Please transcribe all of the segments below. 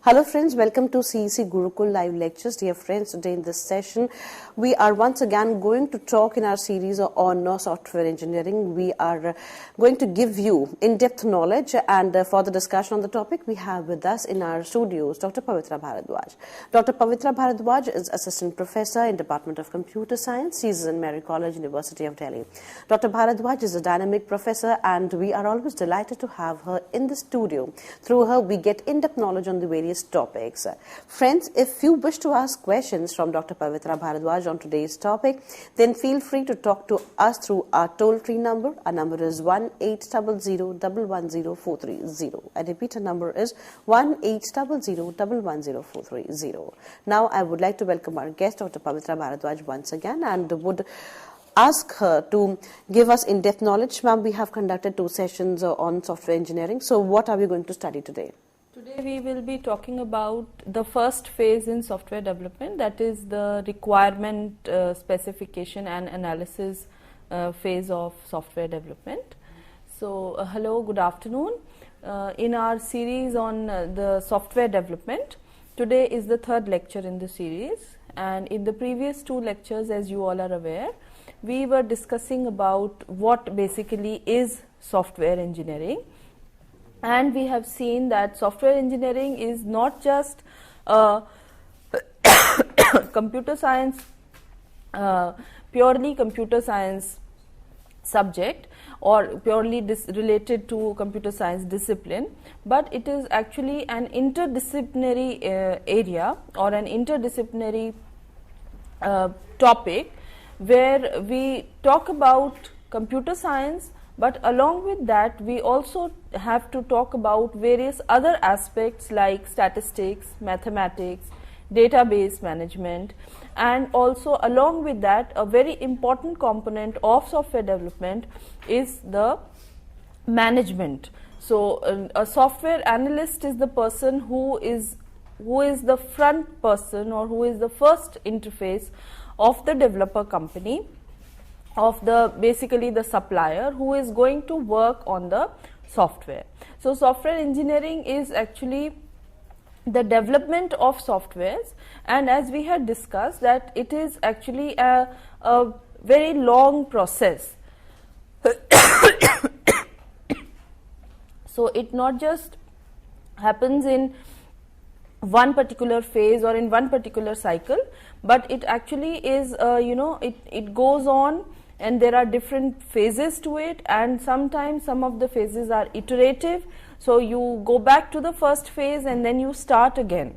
Hello friends, welcome to CEC Gurukul live lectures. Dear friends, today in this session we are once again going to talk in our series on software engineering. We are going to give you in-depth knowledge, and for the discussion on the topic we have with us in our studios Dr. Pavitra Bharadwaj. Dr. Pavitra Bharadwaj is Assistant Professor in Department of Computer Science. She is in Mary College, University of Delhi. Dr. Bharadwaj is a dynamic professor and we are always delighted to have her in the studio. Through her we get in-depth knowledge on the various topics. Friends, if you wish to ask questions from Dr. Pavitra Bharadwaj on today's topic, then feel free to talk to us through our toll-free number. Our number is 1-800-110-430. I repeat, our number is 1-800-110-430. Now, I would like to welcome our guest, Dr. Pavitra Bharadwaj, once again, and would ask her to give us in-depth knowledge. Ma'am, we have conducted 2 sessions on software engineering. So, what are we going to study today? Today we will be talking about the first phase in software development, that is the requirement specification and analysis phase of software development. So hello, good afternoon. In our series on the software development, today is the 3rd lecture in the series, and in the previous 2 lectures, as you all are aware, we were discussing about what basically is software engineering. And we have seen that software engineering is not just computer science, purely computer science subject or purely related to computer science discipline, but it is actually an interdisciplinary area or an interdisciplinary topic where we talk about computer science, but along with that we also have to talk about various other aspects like statistics, mathematics, database management, and also along with that a very important component of software development is the management. So a software analyst is the person who is the front person, or who is the first interface of the developer company, of the basically the supplier who is going to work on the software. So software engineering is actually the development of softwares, and as we had discussed that it is actually a very long process. So it not just happens in one particular phase or in one particular cycle, but it actually is it goes on, and there are different phases to it, and sometimes some of the phases are iterative. So you go back to the first phase and then you start again.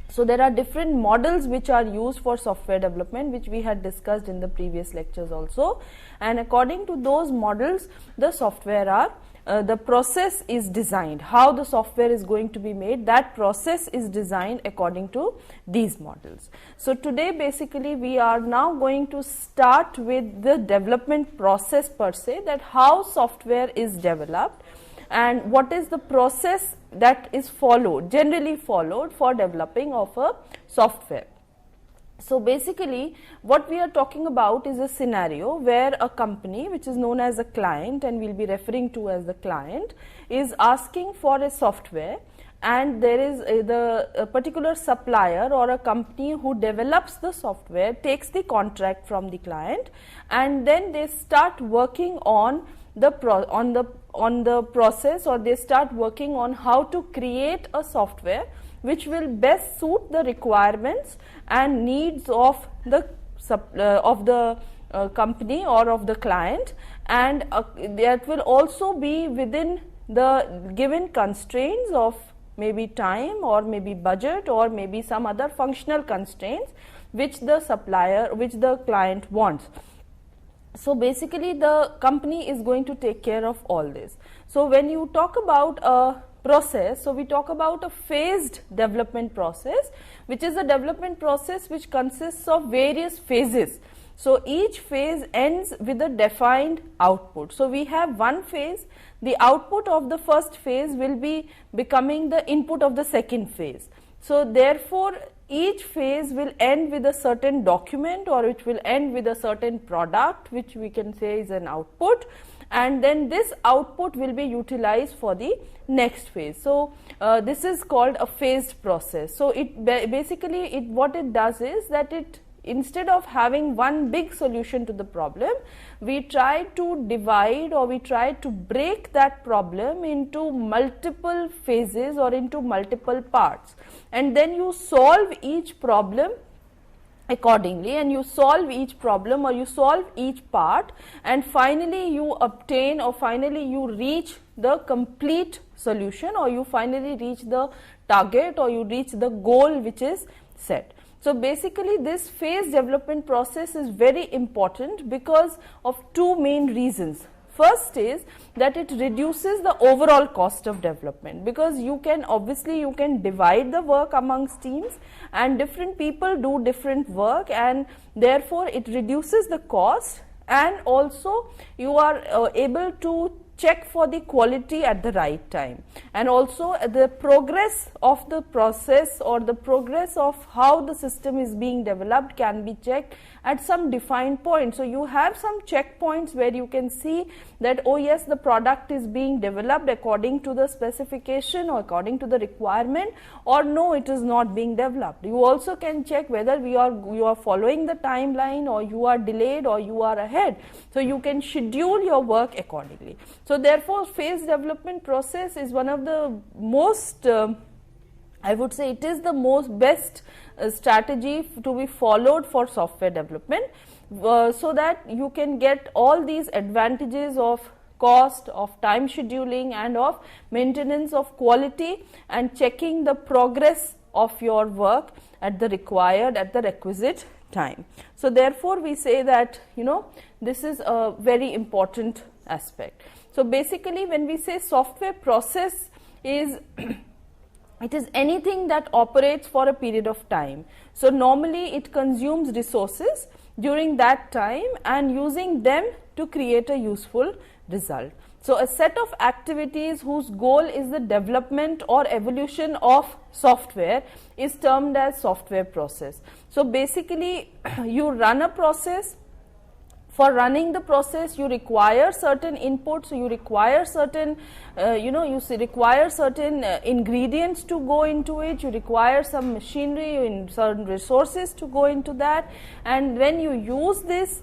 So there are different models which are used for software development, which we had discussed in the previous lectures also, and according to those models the software are the process is designed. How the software is going to be made, that process is designed according to these models. So today basically we are now going to start with the development process per se, that how software is developed and what is the process that is followed, generally followed for developing of a software. So basically what we are talking about is a scenario where a company, which is known as a client and we will be referring to as the client, is asking for a software, and there is a particular supplier or a company who develops the software takes the contract from the client, and then they start working on the process, or they start working on how to create a software which will best suit the requirements and needs of the company or of the client, and that will also be within the given constraints of maybe time or maybe budget or maybe some other functional constraints which the client wants. So basically the company is going to take care of all this. So when you talk about a process, so we talk about a phased development process, which is a development process which consists of various phases. So each phase ends with a defined output. So we have one phase, the output of the first phase will be becoming the input of the second phase. So therefore each phase will end with a certain document, or it will end with a certain product which we can say is an output, and then this output will be utilized for the next phase. So this is called a phased process. So it basically what it does is that it, instead of having one big solution to the problem, we try to divide, or we try to break that problem into multiple phases or into multiple parts, and then you solve each problem accordingly, and you solve each problem or you solve each part, and finally you obtain, or finally you reach the complete solution, or you finally reach the target, or you reach the goal which is set. So basically this phase development process is very important because of two main reasons. First is that it reduces the overall cost of development, because you can obviously you can divide the work amongst teams, and different people do different work, and therefore it reduces the cost, and also you are able to check for the quality at the right time, and also the progress of the process or the progress of how the system is being developed can be checked at some defined point. So you have some checkpoints where you can see that, oh yes, the product is being developed according to the specification or according to the requirement, or no, it is not being developed. You also can check whether you are following the timeline, or you are delayed, or you are ahead. So you can schedule your work accordingly. So therefore phase development process is one of the most I would say it is the most best strategy to be followed for software development, so that you can get all these advantages of cost, of time scheduling, and of maintenance of quality, and checking the progress of your work at the requisite time. So therefore we say that, you know, this is a very important aspect. So basically when we say software process is it is anything that operates for a period of time. So normally it consumes resources during that time, and using them to create a useful result. So a set of activities whose goal is the development or evolution of software is termed as software process. So basically you run a process. For running the process, you require certain inputs, you require certain, require certain ingredients to go into it, you require some machinery, certain resources to go into that, and when you use this,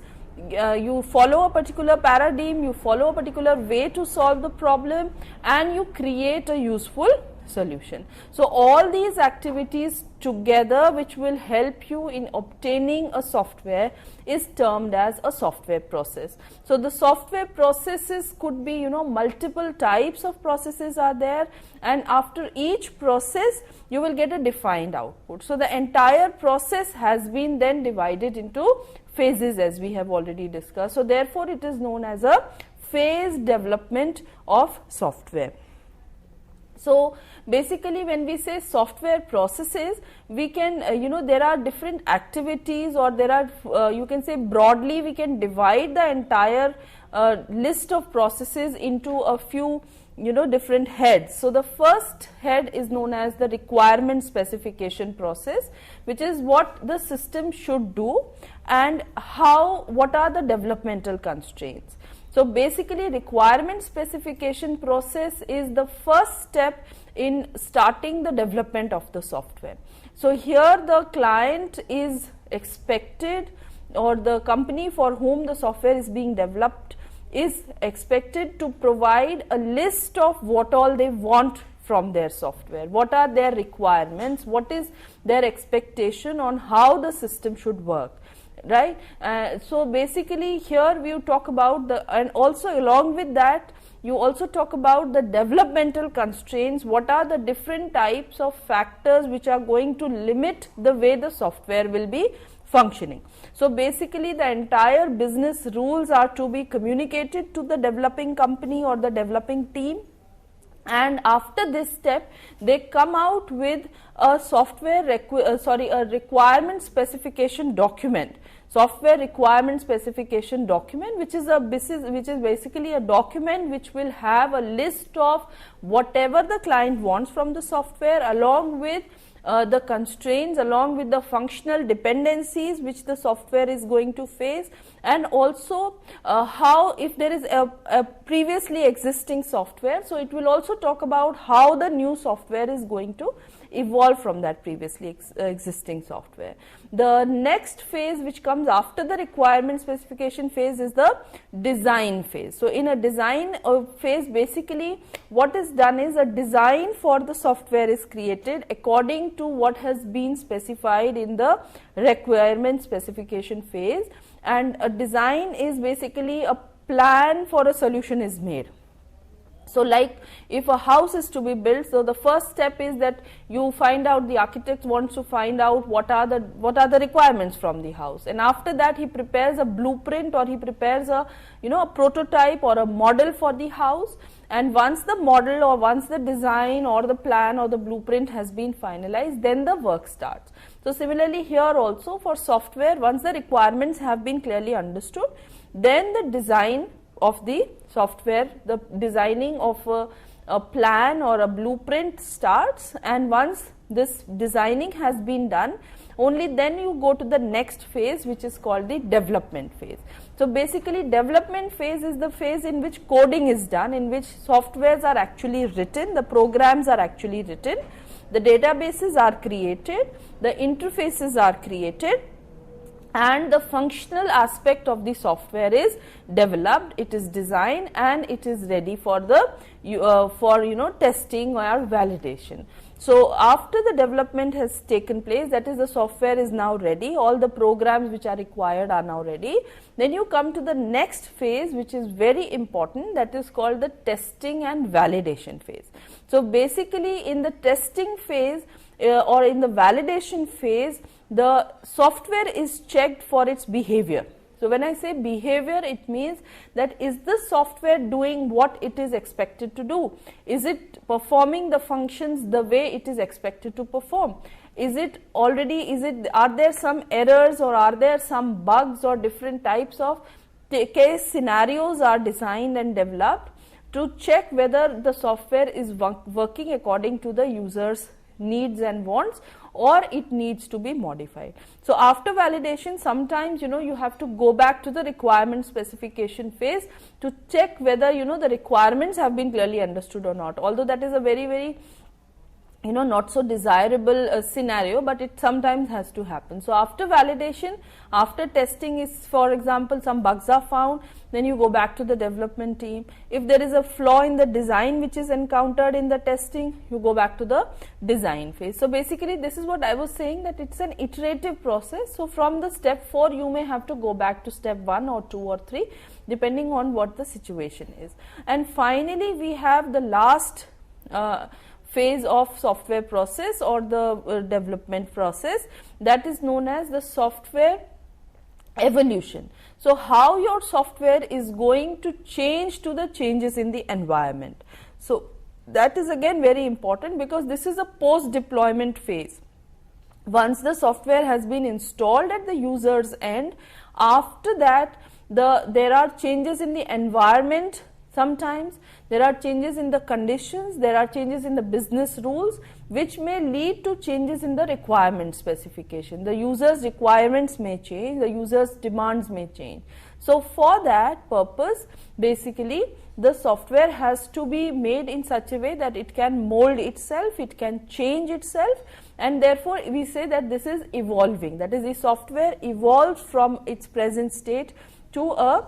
you follow a particular paradigm, you follow a particular way to solve the problem, and you create a useful solution. So all these activities together, which will help you in obtaining a software, is termed as a software process. So the software processes could be, you know, multiple types of processes are there, and after each process you will get a defined output. So the entire process has been then divided into phases, as we have already discussed. So therefore it is known as a phase development of software. So basically when we say software processes, we can there are different activities, or there are you can say broadly we can divide the entire list of processes into a few different heads. So the first head is known as the requirement specification process, which is what the system should do and what are the developmental constraints. So basically requirement specification process is the first step in starting the development of the software. So here the client is expected, or the company for whom the software is being developed is expected to provide a list of what all they want from their software, what are their requirements, what is their expectation on how the system should work. Right. So basically here we talk about and also along with that you also talk about the developmental constraints, what are the different types of factors which are going to limit the way the software will be functioning. So basically the entire business rules are to be communicated to the developing company or the developing team, and after this step they come out with a a requirement specification document. software requirement specification document, which is basically a document which will have a list of whatever the client wants from the software, along with the constraints, along with the functional dependencies which the software is going to face, and also how, if there is a previously existing software, so it will also talk about how the new software is going to evolve from that previously existing software. The next phase which comes after the requirement specification phase is the design phase. So in a design phase, basically what is done is a design for the software is created according to what has been specified in the requirement specification phase, and a design is basically a plan for a solution is made. So like if a house is to be built, so the first step is that you find out, the architect wants to find out what are the requirements from the house, and after that he prepares a blueprint, or he prepares a a prototype or a model for the house, and once the model or once the design or the plan or the blueprint has been finalized, then the work starts. So similarly here also for software, once the requirements have been clearly understood, then the design of the software, the designing of a plan or a blueprint starts, and once this designing has been done, only then you go to the next phase, which is called the development phase. So basically development phase is the phase in which coding is done, in which softwares are actually written, the programs are actually written, the databases are created, the interfaces are created, and the functional aspect of the software is developed, it is designed, and it is ready for the testing or validation. So after the development has taken place, that is, the software is now ready, all the programs which are required are now ready, then you come to the next phase, which is very important, that is called the testing and validation phase. So basically in the testing phase or in the validation phase, the software is checked for its behavior. So when I say behavior, it means that is the software doing what it is expected to do? Is it performing the functions the way it is expected to perform? Are there some errors, or are there some bugs, or different types of case scenarios are designed and developed to check whether the software is working according to the user's needs and wants, or it needs to be modified. So after validation, sometimes you have to go back to the requirement specification phase to check whether the requirements have been clearly understood or not, although that is a very not so desirable scenario, but it sometimes has to happen. So after validation, after testing, is for example some bugs are found, then you go back to the development team. If there is a flaw in the design which is encountered in the testing, you go back to the design phase. So basically this is what I was saying, that it's an iterative process. So from the step 4 you may have to go back to step 1 or 2 or 3 depending on what the situation is. And finally we have the last phase of software process or the development process, that is known as the software evolution. So how your software is going to change to the changes in the environment. So that is again very important, because this is a post deployment phase. Once the software has been installed at the user's end, after that there are changes in the environment. Sometimes there are changes in the conditions, there are changes in the business rules, which may lead to changes in the requirement specification. The user's requirements may change, the user's demands may change. So for that purpose, basically the software has to be made in such a way that it can mold itself, it can change itself, and therefore we say that this is evolving. That is, the software evolves from its present state to a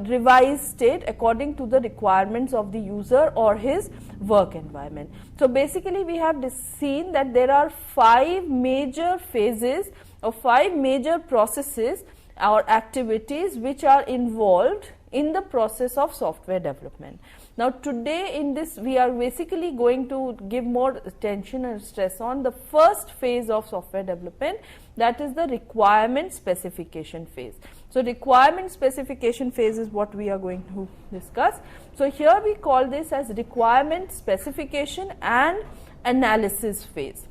revised state according to the requirements of the user or his work environment. So basically we have seen that there are 5 major phases or 5 major processes or activities which are involved in the process of software development. Now today in this we are basically going to give more attention and stress on the first phase of software development, that is the requirement specification phase. So requirement specification phase is what we are going to discuss. So here we call this as requirement specification and analysis phase.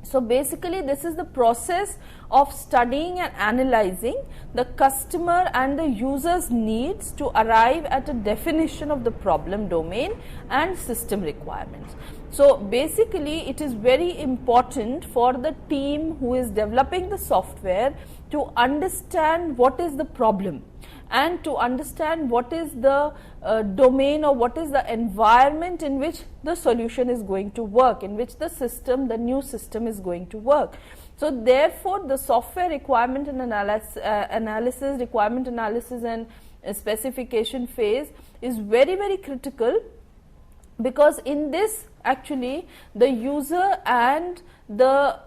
So basically this is the process of studying and analyzing the customer and the user's needs to arrive at a definition of the problem domain and system requirements. So basically it is very important for the team who is developing the software to understand what is the problem and to understand what is the domain or what is the environment in which the solution is going to work, in which the new system is going to work. So therefore the software requirement and requirement analysis and specification phase is very, very critical, because in this actually the user and the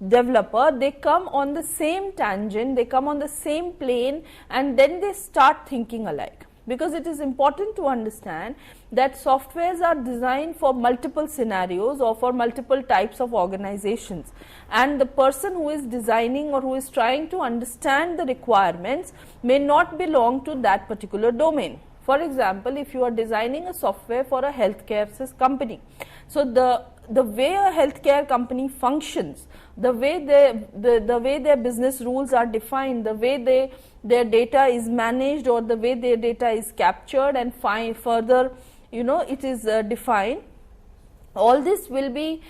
developer, they come on the same tangent, they come on the same plane, and then they start thinking alike. Because it is important to understand that softwares are designed for multiple scenarios or for multiple types of organizations, and the person who is designing or who is trying to understand the requirements may not belong to that particular domain. For example, if you are designing a software for a healthcare company, so the way a healthcare company functions, the way their business rules are defined, the way their data is managed, or the way their data is captured and further, it is defined. All this will be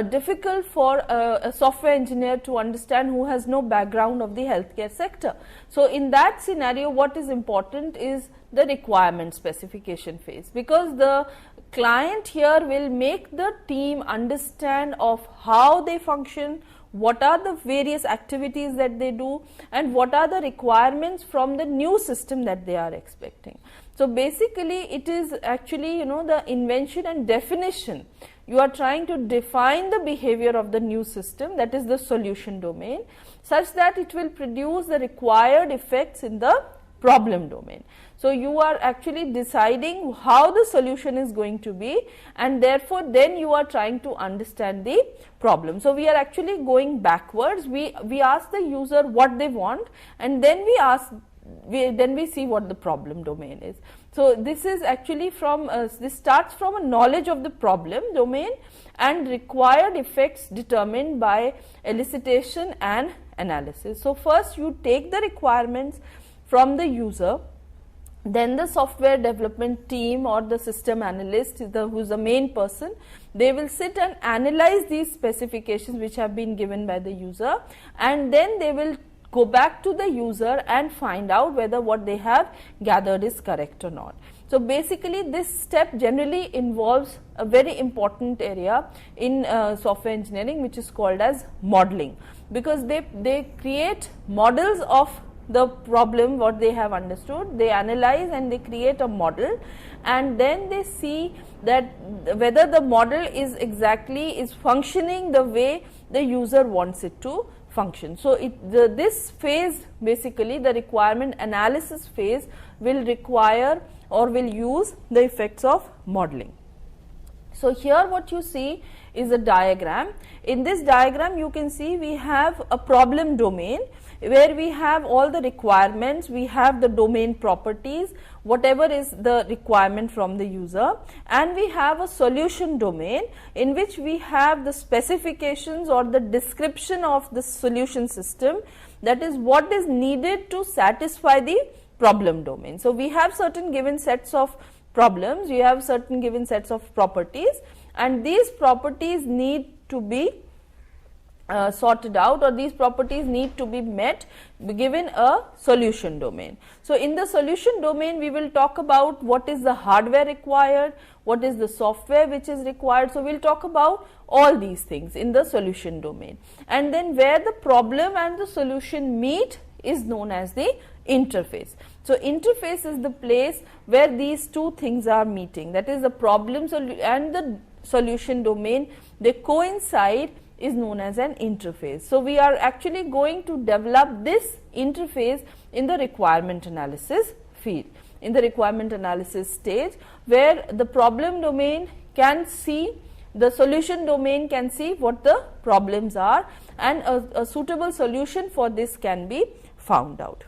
difficult for a software engineer to understand who has no background of the healthcare sector. So in that scenario, what is important is the requirement specification phase, because the client here will make the team understand of how they function, what are the various activities that they do, and what are the requirements from the new system that they are expecting. So basically it is actually the invention and definition. You are trying to define the behavior of the new system, that is the solution domain, such that it will produce the required effects in the problem domain. So you are actually deciding how the solution is going to be, and therefore then you are trying to understand the problem. So we are actually going backwards. We ask the user what they want, and then we see what the problem domain is. So this is actually this starts from a knowledge of the problem domain and required effects determined by elicitation and analysis. So first you take the requirements from the user, then the software development team or the system analyst, who is the main person, they will sit and analyze these specifications which have been given by the user, and then they will go back to the user and find out whether what they have gathered is correct or not. So basically this step generally involves a very important area in software engineering, which is called as modeling, because they create models of the problem what they have understood, they analyze and they create a model, and then they see that whether the model is functioning the way the user wants it to function. So this phase, basically the requirement analysis phase, will require or will use the effects of modeling. So here what you see is a diagram. In this diagram you can see we have a problem domain where we have all the requirements, we have the domain properties, whatever is the requirement from the user, and we have a solution domain in which we have the specifications or the description of the solution system, that is what is needed to satisfy the problem domain. So we have certain given sets of problems, we have certain given sets of properties, and these properties need to be sorted out, or these properties need to be met given a solution domain. So in the solution domain we will talk about what is the hardware required, what is the software which is required. So we will talk about all these things in the solution domain, and then where the problem and the solution meet is known as the interface. So interface is the place where these two things are meeting, that is the problem and the solution domain, they coincide, is known as an interface. So we are actually going to develop this interface in the requirement analysis field, in the requirement analysis stage, where the problem domain can see, the solution domain can see what the problems are, and a suitable solution for this can be found out.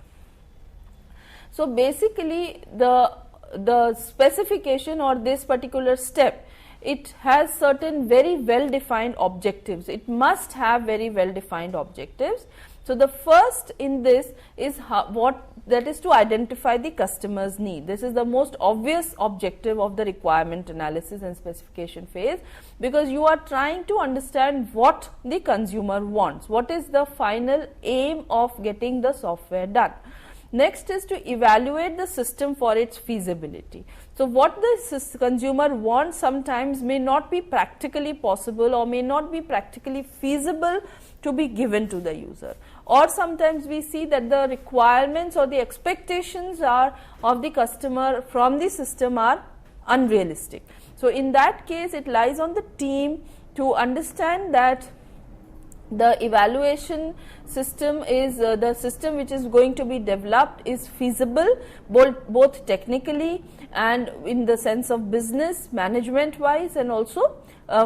So basically the specification or this particular step it has certain very well defined objectives. It must have very well defined objectives. So, the first in this is that is to identify the customer's need. This is the most obvious objective of the requirement analysis and specification phase, because you are trying to understand what the consumer wants, what is the final aim of getting the software done. Next is to evaluate the system for its feasibility. So, what the consumer wants sometimes may not be practically possible or may not be practically feasible to be given to the user, or sometimes we see that the requirements or the expectations of the customer from the system are unrealistic. So, in that case it lies on the team to understand that the evaluation system is the system which is going to be developed is feasible both technically and in the sense of business management wise, and also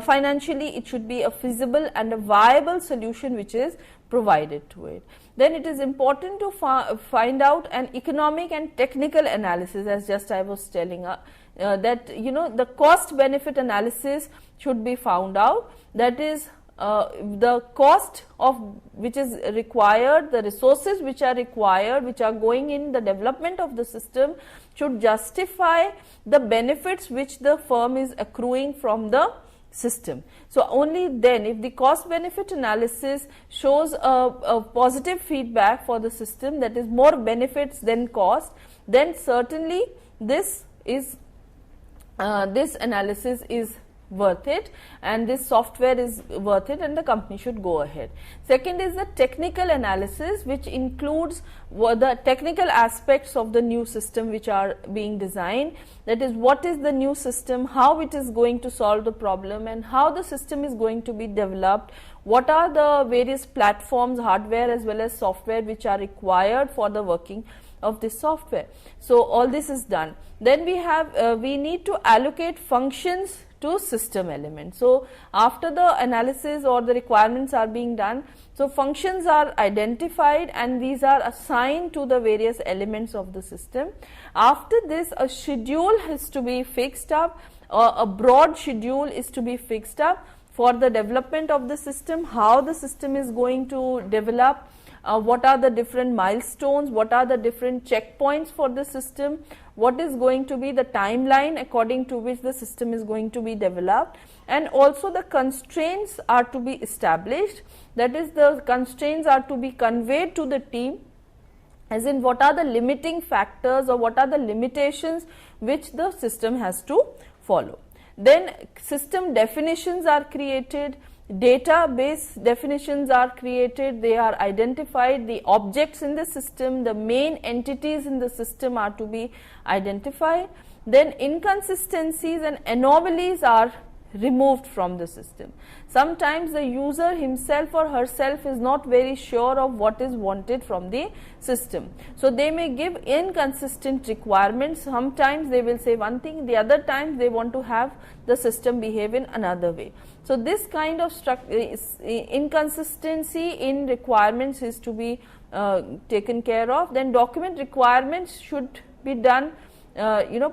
financially it should be a feasible and a viable solution which is provided to it. Then it is important to find out an economic and technical analysis, as just I was telling that the cost benefit analysis should be found out, that is the cost of which is required, the resources which are required, which are going in the development of the system should justify the benefits which the firm is accruing from the system. So, only then if the cost benefit analysis shows a positive feedback for the system, that is more benefits than cost, then certainly this analysis is worth it and this software is worth it and the company should go ahead. Second is the technical analysis, which includes the technical aspects of the new system which are being designed, that is what is the new system, how it is going to solve the problem and how the system is going to be developed, what are the various platforms, hardware as well as software which are required for the working of this software. So, all this is done. Then we need to allocate functions to system elements. So, after the analysis or the requirements are being done, so functions are identified and these are assigned to the various elements of the system. After this, a schedule has to be fixed up, a broad schedule is to be fixed up for the development of the system, how the system is going to develop, what are the different milestones, what are the different checkpoints for the system, what is going to be the timeline according to which the system is going to be developed, and also the constraints are to be established, that is the constraints are to be conveyed to the team, as in what are the limiting factors or what are the limitations which the system has to follow. Then system definitions are created, database definitions are created, they are identified, the objects in the system, the main entities in the system are to be identified. Then inconsistencies and anomalies are removed from the system. Sometimes the user himself or herself is not very sure of what is wanted from the system. So, they may give inconsistent requirements, sometimes they will say one thing, the other times they want to have the system behave in another way. So, this kind of inconsistency in requirements is to be taken care of. Then document requirements should be done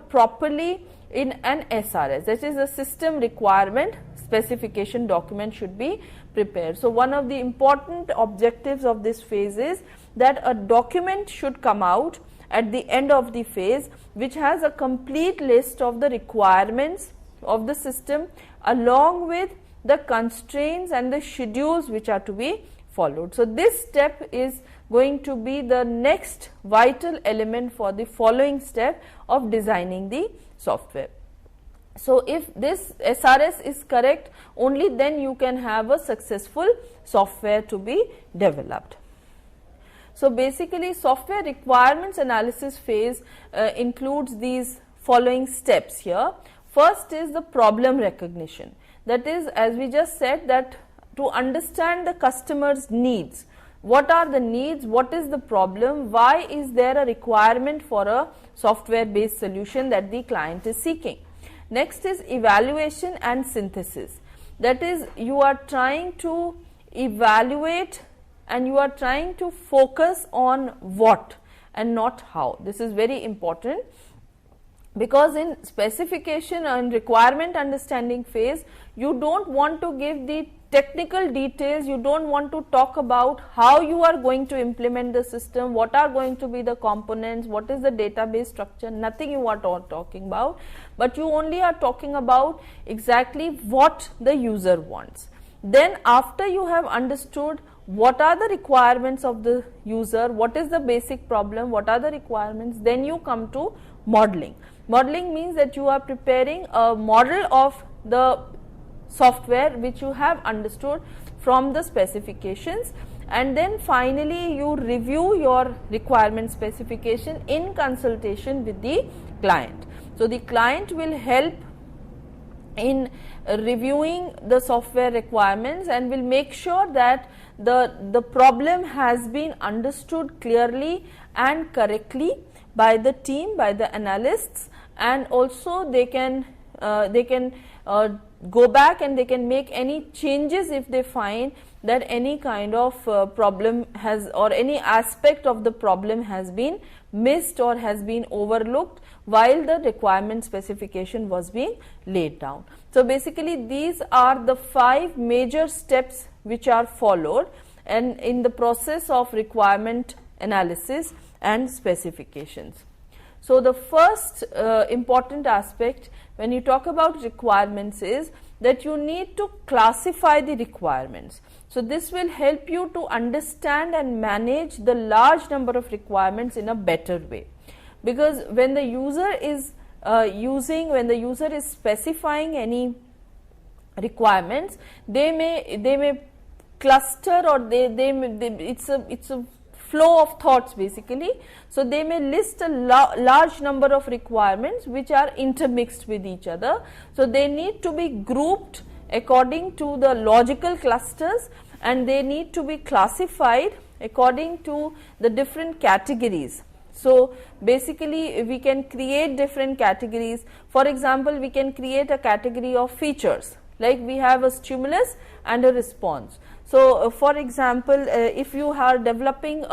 properly in an SRS, that is a system requirement specification document should be prepared. So, one of the important objectives of this phase is that a document should come out at the end of the phase which has a complete list of the requirements of the system along with the constraints and the schedules which are to be followed. So, this step is going to be the next vital element for the following step of designing the software. So, if this SRS is correct, only then you can have a successful software to be developed. So, basically software requirements analysis phase includes these following steps here. First is the problem recognition, that is, as we just said, that to understand the customer's needs, what are the needs, what is the problem, why is there a requirement for a software based solution that the client is seeking. Next is evaluation and synthesis, that is, you are trying to evaluate and you are trying to focus on what and not how. This is very important, because in specification and requirement understanding phase, you don't want to give the technical details, you don't want to talk about how you are going to implement the system, what are going to be the components, what is the database structure, nothing you are talking about, but you only are talking about exactly what the user wants. Then after you have understood what are the requirements of the user, what is the basic problem, what are the requirements, then you come to modeling. Modeling means that you are preparing a model of the software which you have understood from the specifications, and then finally you review your requirement specification in consultation with the client. So the client will help in reviewing the software requirements and will make sure that the problem has been understood clearly and correctly by the team, by the analysts, and also they can go back and they can make any changes if they find that any kind of problem has, or any aspect of the problem has been missed or has been overlooked while the requirement specification was being laid down. So basically these are the 5 major steps which are followed and in the process of requirement analysis and specifications. So the first important aspect when you talk about requirements is that you need to classify the requirements. So this will help you to understand and manage the large number of requirements in a better way, because when the user is when the user is specifying any requirements, they may cluster, or it's a flow of thoughts basically. So they may list a large number of requirements which are intermixed with each other. So they need to be grouped according to the logical clusters, and they need to be classified according to the different categories. So basically we can create different categories. For example, we can create a category of features, like we have a stimulus and a response. So for example, if you are developing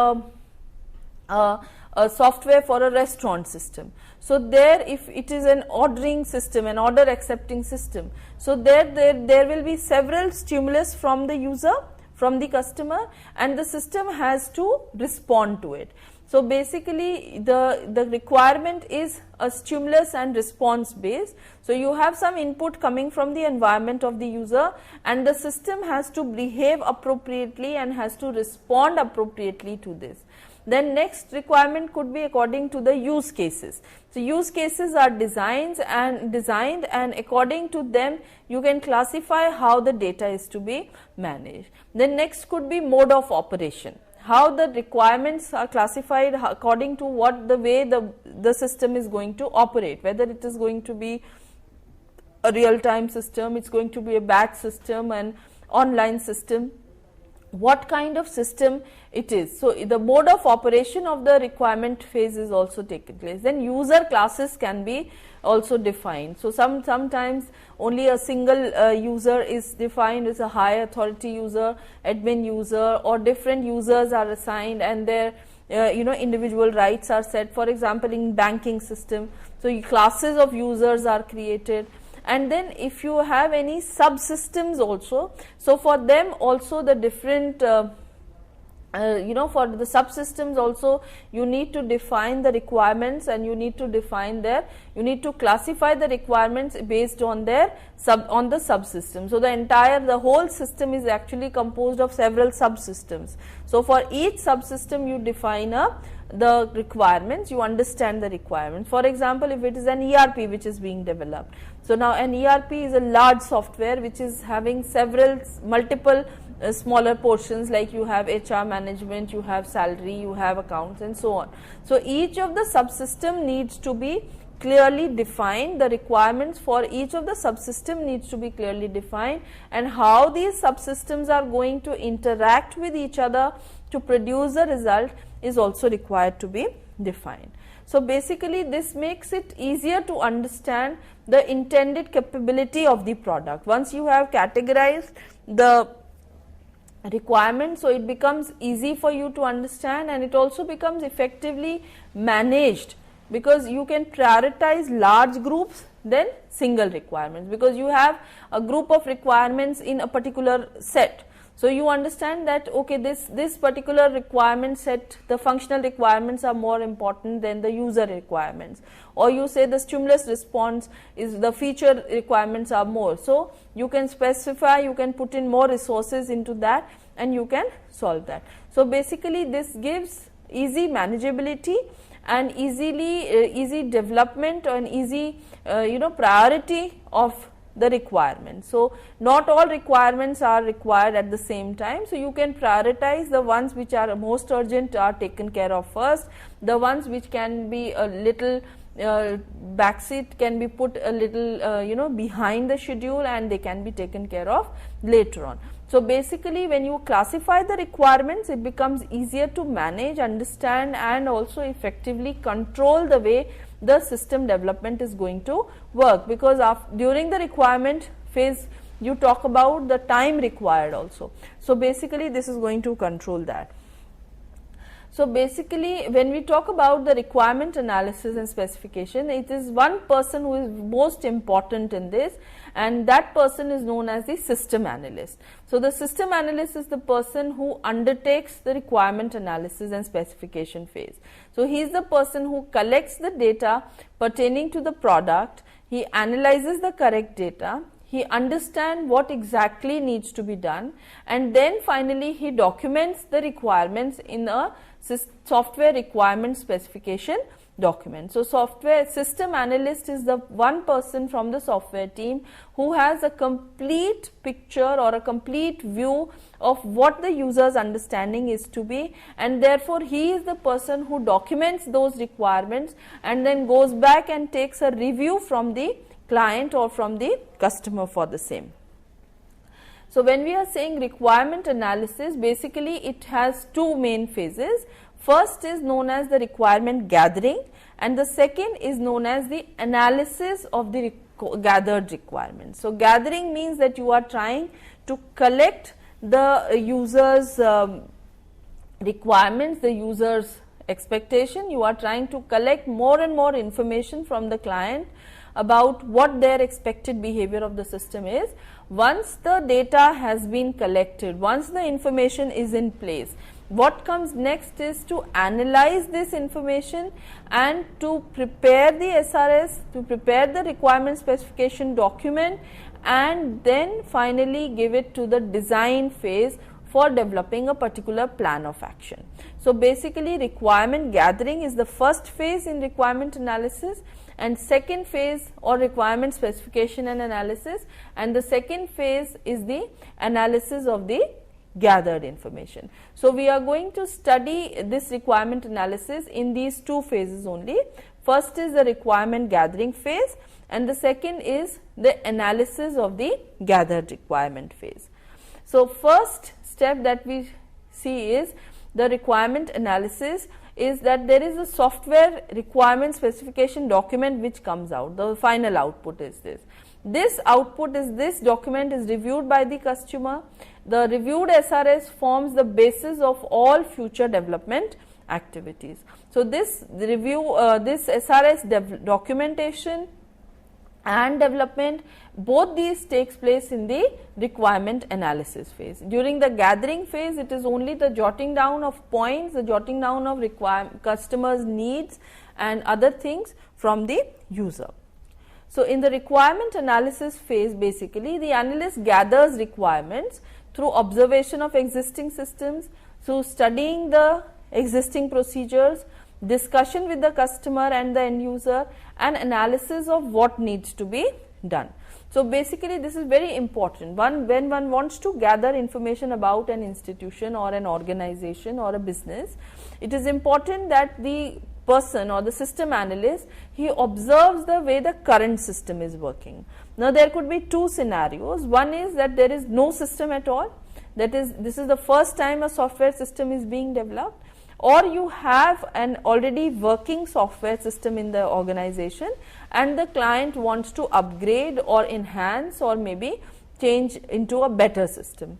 a software for a restaurant system, so there if it is an ordering system, an order accepting system, so there will be several stimulus from the user, from the customer, and the system has to respond to it. So basically the requirement is a stimulus and response based. So you have some input coming from the environment of the user, and the system has to behave appropriately and has to respond appropriately to this. Then next requirement could be according to the use cases. So use cases are designed and according to them you can classify how the data is to be managed. Then next could be mode of operation, how the requirements are classified according to what the way the system is going to operate, whether it is going to be a real time system, it's going to be a batch system, and online system, what kind of system it is. So the mode of operation of the requirement phase is also taken place. Then user classes can be also defined. So sometimes only a single user is defined as a high authority user, admin user, or different users are assigned and their individual rights are set. For example, in banking system, so classes of users are created. And then if you have any subsystems also, so for them also the different for the subsystems also you need to define the requirements, and you need to classify the requirements based on their on the subsystem. So the whole system is actually composed of several subsystems. So for each subsystem you define the requirements, you understand the requirements. For example, if it is an ERP which is being developed, so now an ERP is a large software which is having multiple smaller portions, like you have HR management, you have salary, you have accounts, and so on. So each of the subsystem needs to be clearly defined, the requirements for each of the subsystem needs to be clearly defined, and how these subsystems are going to interact with each other to produce a result is also required to be defined. So basically this makes it easier to understand the intended capability of the product. Once you have categorized the requirements, so it becomes easy for you to understand, and it also becomes effectively managed because you can prioritize large groups than single requirements, because you have a group of requirements in a particular set. So you understand that okay, this particular requirement set, the functional requirements are more important than the user requirements, or you say the stimulus response is the feature requirements are more. So you can specify, you can put in more resources into that and you can solve that. So basically this gives easy manageability and easy development and easy priority of the requirements. So not all requirements are required at the same time. So you can prioritize the ones which are most urgent are taken care of first, the ones which can be a little backseat can be put a little behind the schedule and they can be taken care of later on. So basically when you classify the requirements, it becomes easier to manage, understand and also effectively control the way the system development is going to work, because during the requirement phase you talk about the time required also. So basically this is going to control that. So basically when we talk about the requirement analysis and specification, it is one person who is most important in this, and that person is known as the system analyst. So the system analyst is the person who undertakes the requirement analysis and specification phase. So he is the person who collects the data pertaining to the product, he analyzes the correct data, he understands what exactly needs to be done, and then finally he documents the requirements in a software requirement specification document. So software system analyst is the one person from the software team who has a complete picture or a complete view of what the user's understanding is to be, and therefore he is the person who documents those requirements and then goes back and takes a review from the client or from the customer for the same. So when we are saying requirement analysis, basically it has two main phases. First is known as the requirement gathering and the second is known as the analysis of the gathered requirements. So gathering means that you are trying to collect the user's requirements, the user's expectation. You are trying to collect more and more information from the client about what their expected behavior of the system is. Once the data has been collected, once the information is in place, what comes next is to analyze this information and to prepare the SRS, to prepare the requirement specification document, and then finally give it to the design phase for developing a particular plan of action. So basically requirement gathering is the first phase in requirement analysis, and second phase or requirement specification and analysis, and the second phase is the analysis of the gathered information. So we are going to study this requirement analysis in these two phases only. First is the requirement gathering phase and the second is the analysis of the gathered requirement phase. So first step that we see is the requirement analysis is that there is a software requirement specification document which comes out. The final output is this. This output is this document is reviewed by the customer. The reviewed SRS forms the basis of all future development activities. So this review, this SRS documentation and development, both these takes place in the requirement analysis phase. During the gathering phase, it is only the jotting down of points, the jotting down of customers' needs and other things from the user. So in the requirement analysis phase, basically the analyst gathers requirements through observation of existing systems, through studying the existing procedures, discussion with the customer and the end user, and analysis of what needs to be done. So basically this is very important. When one wants to gather information about an institution or an organization or a business, it is important that the person or the system analyst, he observes the way the current system is working. Now there could be two scenarios. One is that there is no system at all, that is, this is the first time a software system is being developed, or you have an already working software system in the organization and the client wants to upgrade or enhance or maybe change into a better system.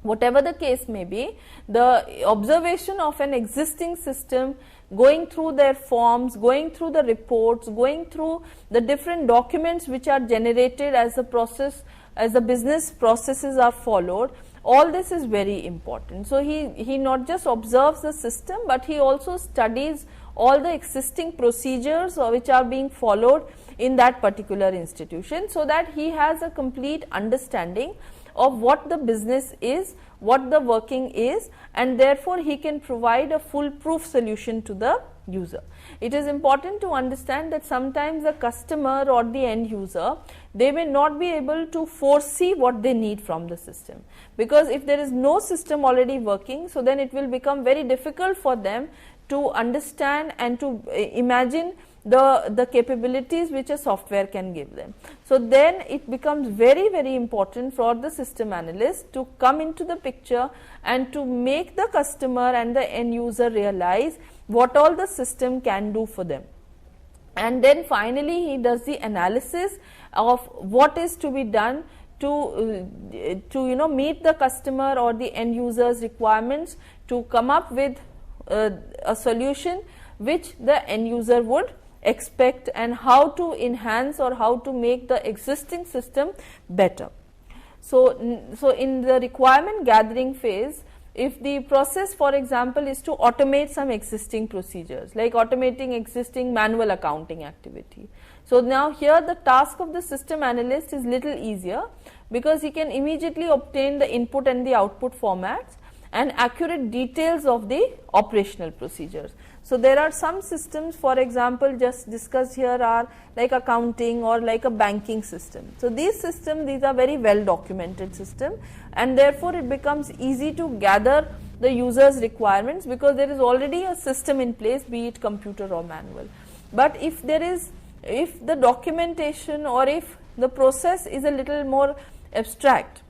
whatever the case may be, the observation of an existing system, going through their forms, going through the reports, going through the different documents which are generated as the process, as the business processes are followed, all this is very important. So he not just observes the system, but he also studies all the existing procedures which are being followed in that particular institution, so that he has a complete understanding of what the business is, what the working is, and therefore he can provide a foolproof solution to the user. It is important to understand that sometimes the customer or the end user, they may not be able to foresee what they need from the system, because if there is no system already working, so then it will become very difficult for them to understand and to imagine the capabilities which a software can give them. So then it becomes very, very important for the system analyst to come into the picture and to make the customer and the end user realize what all the system can do for them. And then finally he does the analysis of what is to be done to meet the customer or the end user's requirements, to come up with a solution which the end user would expect, and how to enhance or how to make the existing system better. So in the requirement gathering phase, if the process, for example, is to automate some existing procedures, like automating existing manual accounting activity. So now here the task of the system analyst is little easier, because he can immediately obtain the input and the output formats and accurate details of the operational procedures. So there are some systems, for example, just discussed here are like accounting or like a banking system. So these systems, these are very well documented system, and therefore it becomes easy to gather the user's requirements, because there is already a system in place, be it computer or manual. But if the documentation or if the process is a little more abstract,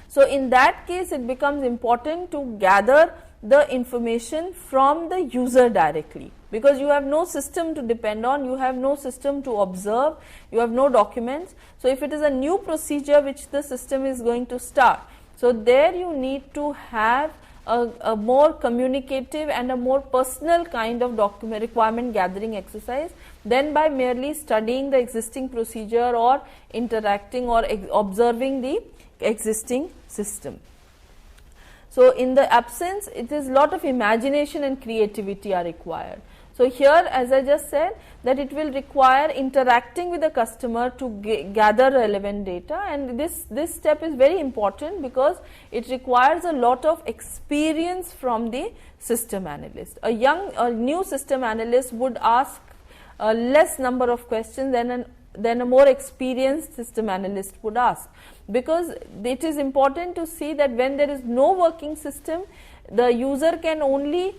so in that case it becomes important to gather the information from the user directly, because you have no system to depend on, you have no system to observe, you have no documents. So if it is a new procedure which the system is going to start, so there you need to have a more communicative and a more personal kind of requirement gathering exercise than by merely studying the existing procedure or interacting or observing the existing system. So in the absence, it is lot of imagination and creativity are required. So here, as I just said, that it will require interacting with the customer to gather relevant data, and this step is very important because it requires a lot of experience from the system analyst. A new system analyst would ask a less number of questions than a more experienced system analyst would ask, because it is important to see that when there is no working system, the user can only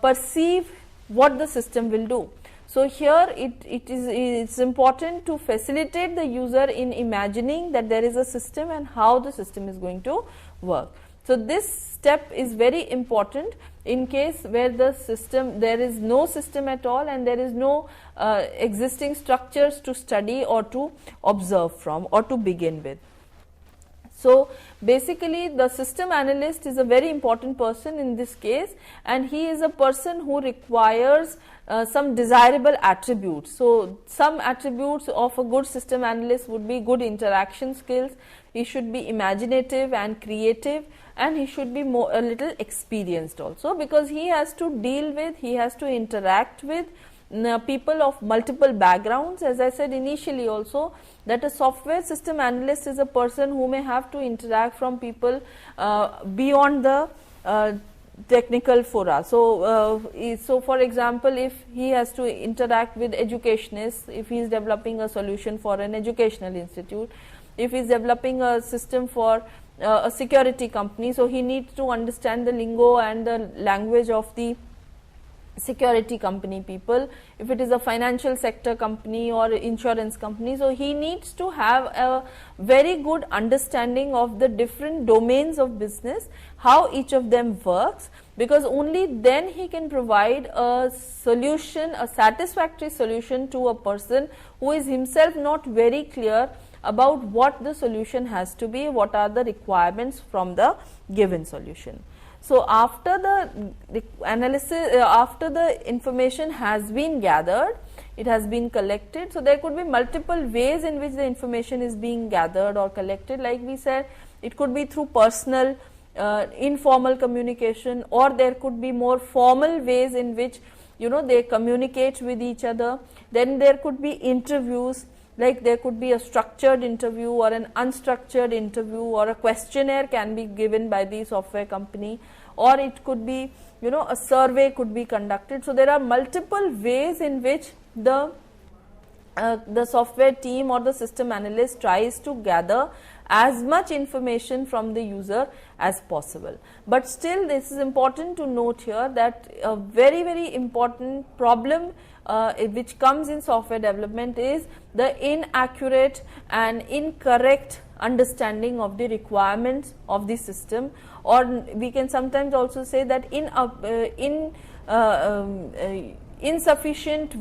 perceive what the system will do. So here it's important to facilitate the user in imagining that there is a system and how the system is going to work. So this step is very important in case where there is no system at all and there is no existing structures to study or to observe from or to begin with. So basically the system analyst is a very important person in this case, and he is a person who requires some desirable attributes. So some attributes of a good system analyst would be good interaction skills, he should be imaginative and creative, and he should be a little experienced also, because he has to deal with, he has to interact with people of multiple backgrounds. As I said initially also, that a software system analyst is a person who may have to interact from people beyond the technical fora. So for example, if he has to interact with educationists, if he is developing a solution for an educational institute, if he is developing a system for a security company, so he needs to understand the lingo and the language of the security company people. If it is a financial sector company or insurance company, so he needs to have a very good understanding of the different domains of business, how each of them works, because only then he can provide a solution, a satisfactory solution to a person who is himself not very clear about what the solution has to be, what are the requirements from the given solution. So, after the analysis, after the information has been gathered, it has been collected. So, there could be multiple ways in which the information is being gathered or collected. Like we said, it could be through personal, informal communication, or there could be more formal ways in which they communicate with each other. Then there could be interviews, like there could be a structured interview or an unstructured interview, or a questionnaire can be given by the software company, or it could be a survey could be conducted. So, there are multiple ways in which the software team or the system analyst tries to gather as much information from the user as possible. But still, this is important to note here that a very important problem which comes in software development is the inaccurate and incorrect understanding of the requirements of the system, or we can sometimes also say that insufficient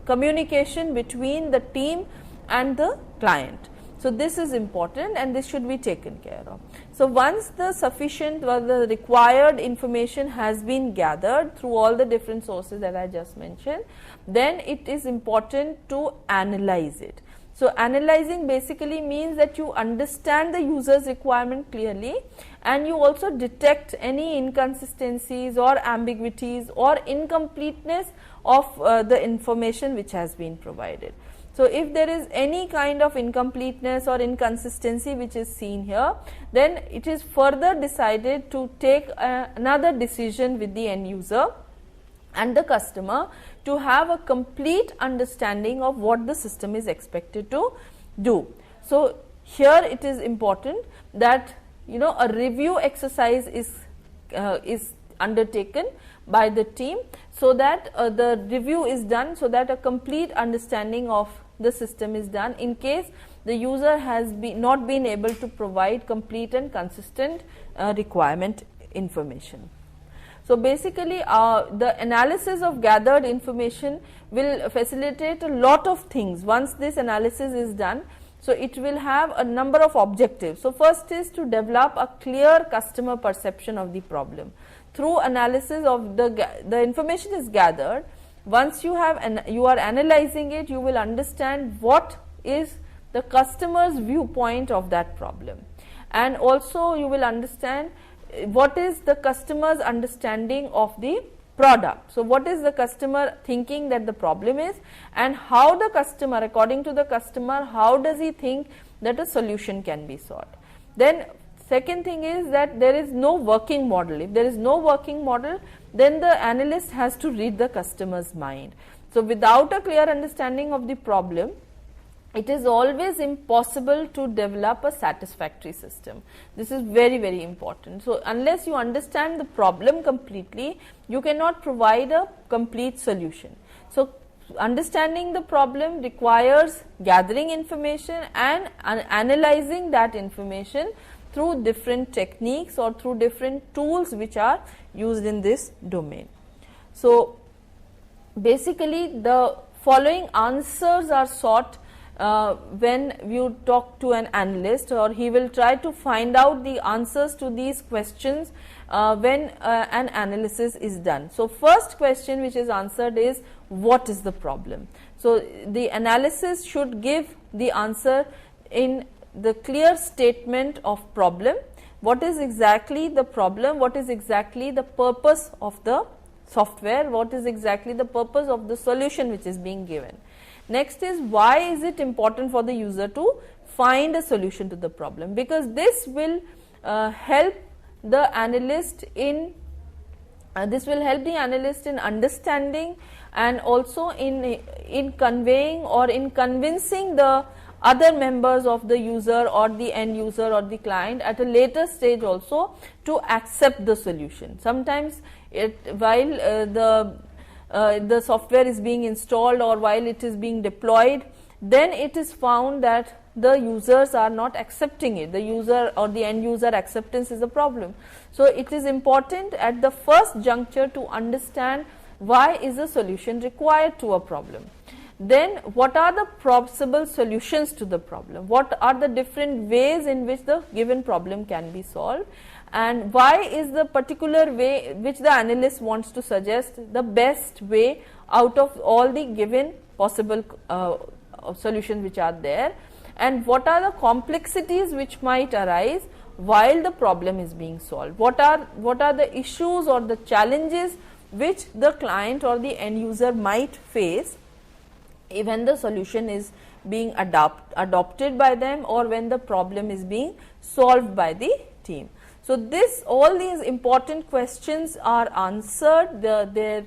communication between the team and the client. So, this is important and this should be taken care of. So, once the sufficient or the required information has been gathered through all the different sources that I just mentioned, then it is important to analyze it. So, analyzing basically means that you understand the user's requirement clearly, and you also detect any inconsistencies or ambiguities or incompleteness of the information which has been provided. So, if there is any kind of incompleteness or inconsistency which is seen here, then it is further decided to take another decision with the end user and the customer to have a complete understanding of what the system is expected to do. So, here it is important that a review exercise is undertaken by the team, so that the review is done, so that a complete understanding of the system is done in case the user has not been able to provide complete and consistent requirement information. So, basically the analysis of gathered information will facilitate a lot of things once this analysis is done. So, it will have a number of objectives. So, first is to develop a clear customer perception of the problem. Through analysis of the information is gathered, once you are analyzing it, you will understand what is the customer's viewpoint of that problem, and also you will understand what is the customer's understanding of the product. So, what is the customer thinking that the problem is, and how the customer, according to the customer, how does he think that a solution can be sought. Then second thing is that there is no working model. If there is no working model, then the analyst has to read the customer's mind. So, without a clear understanding of the problem, it is always impossible to develop a satisfactory system. This is very important. So, unless you understand the problem completely, you cannot provide a complete solution. So, understanding the problem requires gathering information and analyzing that information through different techniques or through different tools which are used in this domain. So, basically the following answers are sought when you talk to an analyst, or he will try to find out the answers to these questions when an analysis is done. So, first question which is answered is, what is the problem? So, the analysis should give the answer in the clear statement of problem. What is exactly the problem? What is exactly the purpose of the software? What is exactly the purpose of the solution which is being given? Next is, why is it important for the user to find a solution to the problem? Because this will help the analyst in understanding and also in conveying or in convincing the other members of the user or the end user or the client at a later stage also to accept the solution. Sometimes while the software is being installed or while it is being deployed, then it is found that the users are not accepting it. The user or the end user acceptance is a problem. So, it is important at the first juncture to understand why is a solution required to a problem. then what are the possible solutions to the problem, what are the different ways in which the given problem can be solved, and why is the particular way which the analyst wants to suggest the best way out of all the given possible solutions which are there, and what are the complexities which might arise while the problem is being solved, what are the issues or the challenges which the client or the end user might face when the solution is being adopted by them or when the problem is being solved by the team. So, all these important questions are answered, their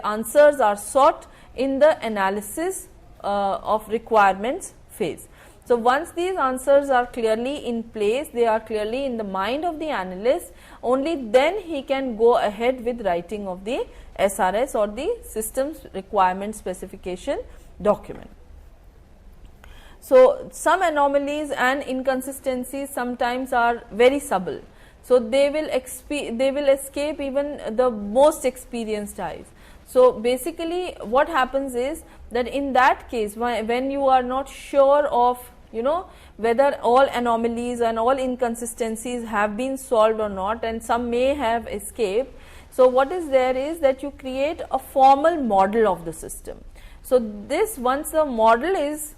answers are sought in the analysis of requirements phase. So, once these answers are clearly in place, they are clearly in the mind of the analyst, only then he can go ahead with writing of the SRS or the systems requirement specification document. So, some anomalies and inconsistencies sometimes are very subtle. So, they will escape even the most experienced eyes. So, basically what happens is that in that case when you are not sure of whether all anomalies and all inconsistencies have been solved or not, and some may have escaped. So, what is there is that you create a formal model of the system. So, once the model is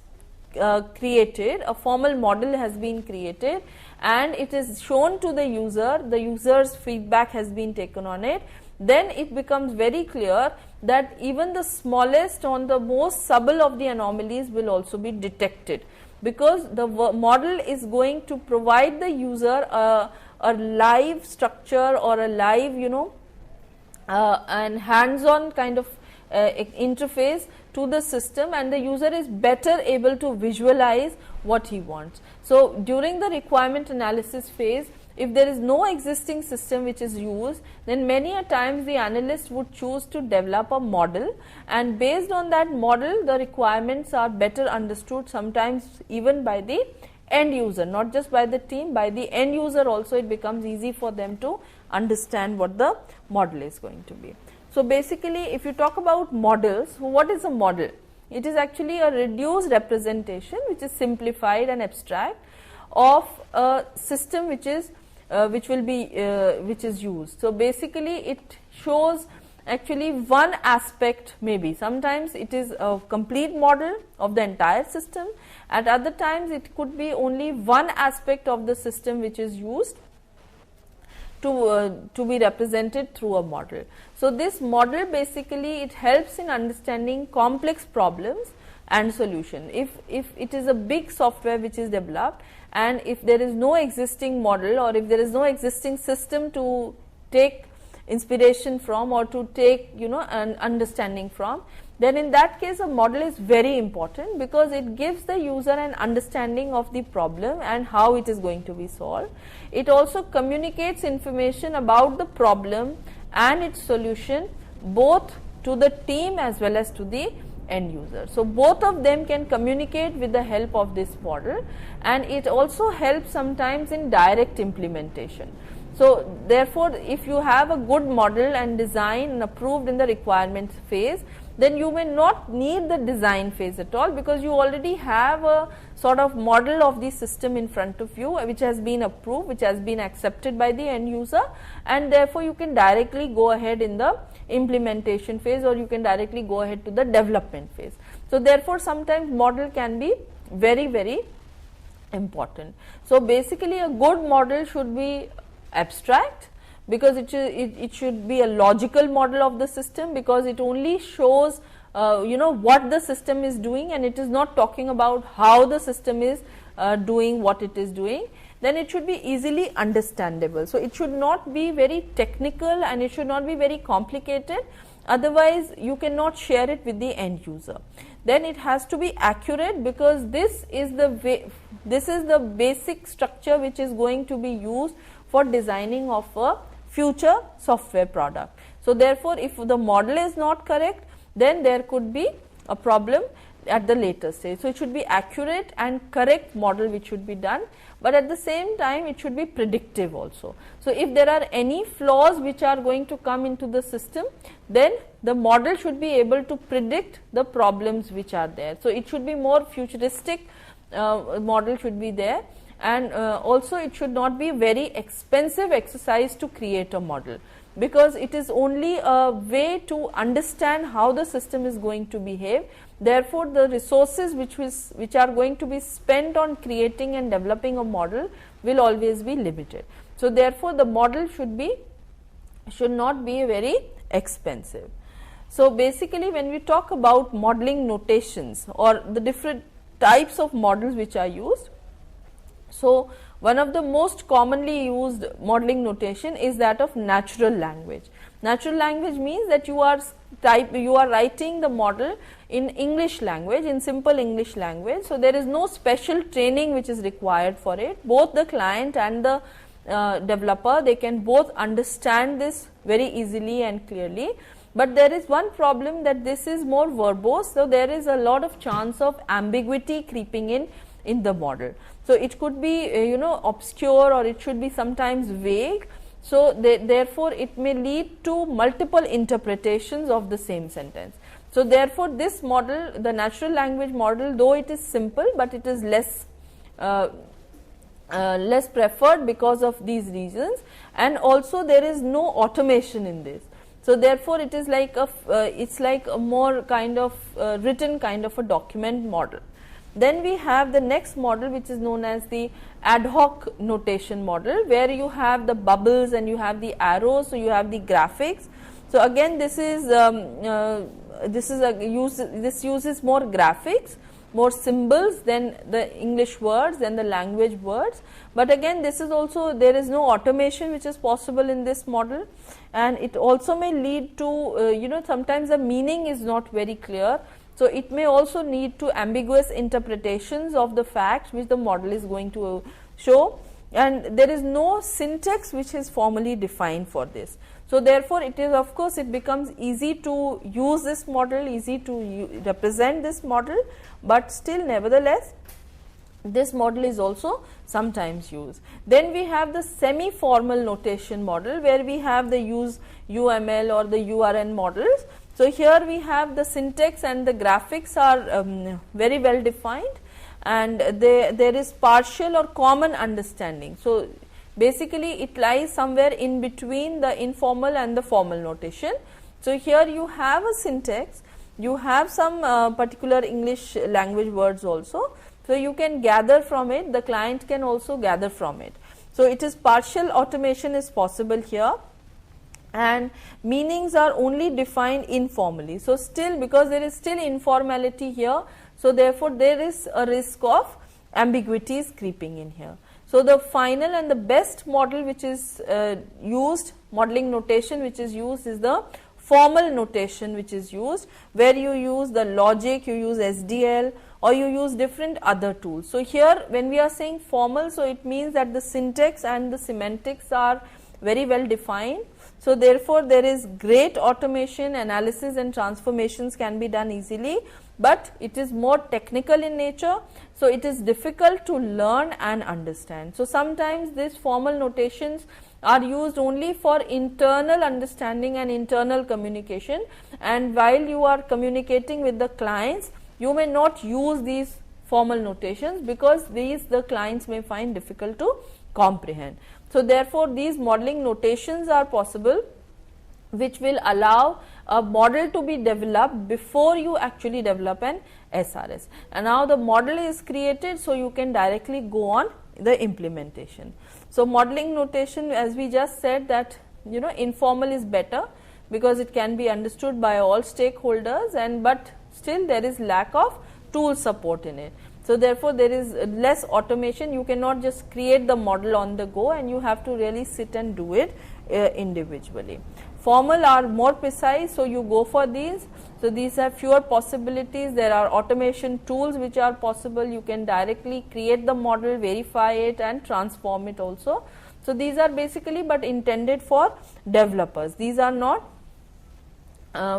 created, a formal model has been created and it is shown to the user's feedback has been taken on it, then it becomes very clear that even the smallest or the most subtle of the anomalies will also be detected, because the model is going to provide the user a live structure or a live and hands-on kind of interface to the system, and the user is better able to visualize what he wants. So, during the requirement analysis phase, if there is no existing system which is used, then many a times the analyst would choose to develop a model, and based on that model the requirements are better understood, sometimes even by the end user, not just by the team, by the end user also it becomes easy for them to understand what the model is going to be. So, basically if you talk about models, what is a model? It is actually a reduced representation which is simplified and abstract of a system which is used. So, basically it shows actually one aspect, maybe sometimes it is a complete model of the entire system, at other times it could be only one aspect of the system which is used to be represented through a model. So, this model basically it helps in understanding complex problems and solution. If it is a big software which is developed, and if there is no existing model or if there is no existing system to take inspiration from or to take an understanding from, then in that case a model is very important, because it gives the user an understanding of the problem and how it is going to be solved. It also communicates information about the problem and its solution both to the team as well as to the end user. So, both of them can communicate with the help of this model, and it also helps sometimes in direct implementation. So, therefore, if you have a good model and design and approved in the requirement phase, then you may not need the design phase at all, because you already have a sort of model of the system in front of you which has been approved, which has been accepted by the end user, and therefore you can directly go ahead in the implementation phase, or you can directly go ahead to the development phase. So, therefore, sometimes model can be very, very important. So, basically a good model should be abstract, because it should be a logical model of the system, because it only shows what the system is doing, and it is not talking about how the system is doing what it is doing. Then it should be easily understandable. So, it should not be very technical and it should not be very complicated, otherwise you cannot share it with the end user. Then it has to be accurate, because this is the basic structure which is going to be used for designing of a future software product. So, therefore, if the model is not correct, then there could be a problem. at the later stage. So, it should be accurate and correct model which should be done, but at the same time it should be predictive also. So, if there are any flaws which are going to come into the system, then the model should be able to predict the problems which are there. So, it should be more futuristic model should be there, and also it should not be very expensive exercise to create a model, because it is only a way to understand how the system is going to behave. Therefore, the resources which are going to be spent on creating and developing a model will always be limited. So, therefore, the model should not be very expensive. So, basically when we talk about modeling notations or the different types of models which are used, so one of the most commonly used modeling notation is that of natural language. Natural language means that you are writing the model in English language, in simple English language. So, there is no special training which is required for it. Both the client and the developer, they can both understand this very easily and clearly. But there is one problem, that this is more verbose. So, there is a lot of chance of ambiguity creeping in the model. So, it could be obscure, or it should be sometimes vague. So, therefore, it may lead to multiple interpretations of the same sentence. So, therefore, this model, the natural language model, though it is simple, but it is less preferred because of these reasons, and also there is no automation in this. So, therefore, it is like it's like a more kind of written kind of a document model. Then we have the next model, which is known as the ad hoc notation model, where you have the bubbles and you have the arrows, so you have the graphics. So, again this uses more graphics, more symbols than the English words and the language words. But again, this is also, there is no automation which is possible in this model, and it also may lead to sometimes the meaning is not very clear. So, it may also lead to ambiguous interpretations of the facts which the model is going to show, and there is no syntax which is formally defined for this. So, therefore, it is, of course, it becomes easy to use this model, easy to represent this model, but still nevertheless this model is also sometimes used. Then we have the semi-formal notation model, where we have the use UML or the URN models. So, here we have the syntax and the graphics are very well defined, and there is partial or common understanding. So, basically it lies somewhere in between the informal and the formal notation. So, here you have a syntax, you have some particular English language words also. So, you can gather from it, the client can also gather from it. So, it is partial automation is possible here, and meanings are only defined informally. So, still, because there is still informality here, so therefore, there is a risk of ambiguities creeping in here. So, the final and the best model which is used, modeling notation which is used, is the formal notation which is used, where you use the logic, you use SDL, or you use different other tools. So, here when we are saying formal, so it means that the syntax and the semantics are very well defined. So, therefore, there is great automation, analysis and transformations can be done easily, but it is more technical in nature. So, it is difficult to learn and understand. So, sometimes these formal notations are used only for internal understanding and internal communication, and while you are communicating with the clients, you may not use these formal notations, because the clients may find difficult to comprehend. So, therefore, these modeling notations are possible, which will allow a model to be developed before you actually develop an SRS. And now the model is created, so you can directly go on the implementation. So, modeling notation, as we just said, that informal is better, because it can be understood by all stakeholders, and but still there is lack of tool support in it. So, therefore, there is less automation. You cannot just create the model on the go, and you have to really sit and do it individually. Formal are more precise, so you go for these. So, these have fewer possibilities. There are automation tools which are possible. You can directly create the model, verify it and transform it also. So, these are basically but intended for developers. These are not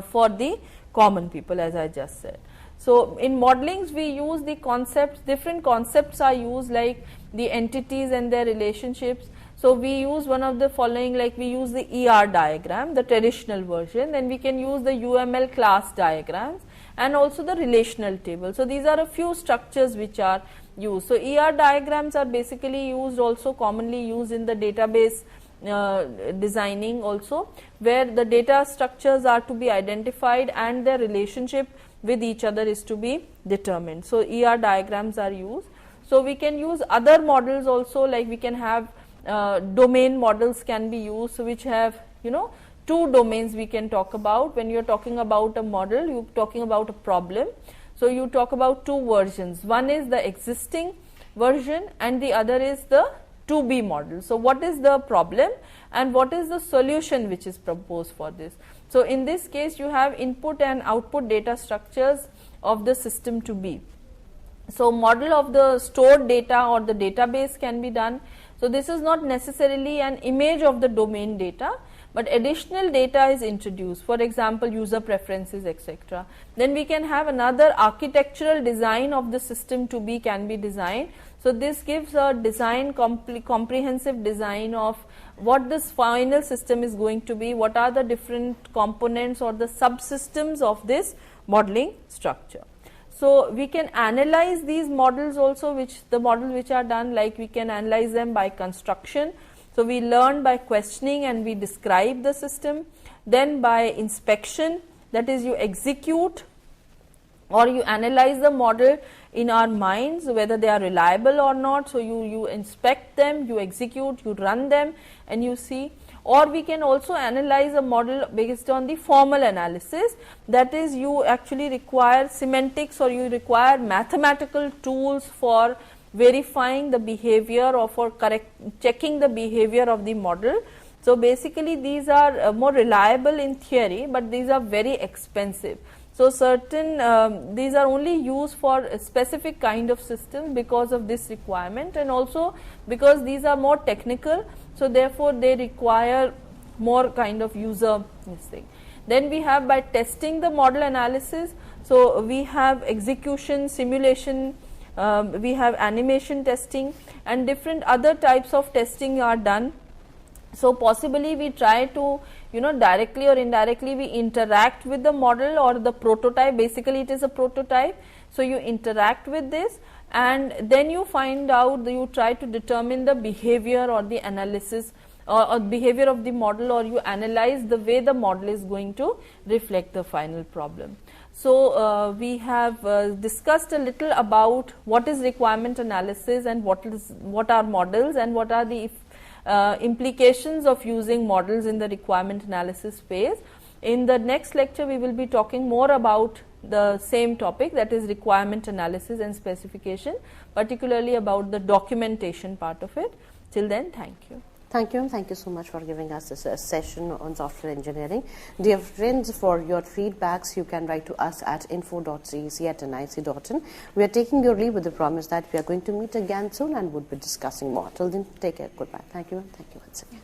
for the common people, as I just said. So in modelings we use the concepts, different concepts are used, like the entities and their relationships. So we use one of the following, like we use the ER diagram, the traditional version, then we can use the UML class diagrams and also the relational table. So these are a few structures which are used. So ER diagrams are basically used, also commonly used in the database designing also, where the data structures are to be identified and their relationship with each other is to be determined. So ER diagrams are used. So we can use other models also, like we can have domain models can be used, so which have, you know, two domains we can talk about. When you are talking about a model, you are talking about a problem. So you talk about two versions. One is the existing version and the other is the to be model. So what is the problem and what is the solution which is proposed for this? So in this case you have input and output data structures of the system to be. So model of the stored data or the database can be done. So this is not necessarily an image of the domain data, but additional data is introduced, for example user preferences, etc. Then we can have another architectural design of the system to be can be designed. So this gives a design, comprehensive design of what this final system is going to be, what are the different components or the subsystems of this modeling structure. So we can analyze these models also, which the models which are done, like we can analyze them by construction. So we learn by questioning and we describe the system. Then by inspection, that is you execute or you analyze the model in our minds whether they are reliable or not. So you inspect them, you execute, you run them and you see. Or we can also analyze a model based on the formal analysis, that is you actually require semantics or you require mathematical tools for verifying the behavior or for checking the behavior of the model. So basically these are more reliable in theory, but these are very expensive. So certain these are only used for a specific kind of system because of this requirement, and also because these are more technical. So therefore they require more kind of user this thing. Then we have by testing the model analysis. So we have execution, simulation, we have animation testing and different other types of testing are done. So possibly we try to, you know, directly or indirectly we interact with the model or the prototype. Basically it is a prototype. So you interact with this and then you find out, you try to determine the behavior or the analysis or behavior of the model, or you analyze the way the model is going to reflect the final problem. So we have discussed a little about what is requirement analysis and what are models and what are the implications of using models in the requirement analysis phase. In the next lecture we will be talking more about the same topic, that is requirement analysis and specification, particularly about the documentation part of it. Till then, thank you. Thank you, and thank you so much for giving us this session on software engineering. Dear friends, for your feedbacks, you can write to us at info.cec@nic.in. We are taking your leave with the promise that we are going to meet again soon and would be discussing more. Till then, take care. Goodbye. Thank you, and thank you once again.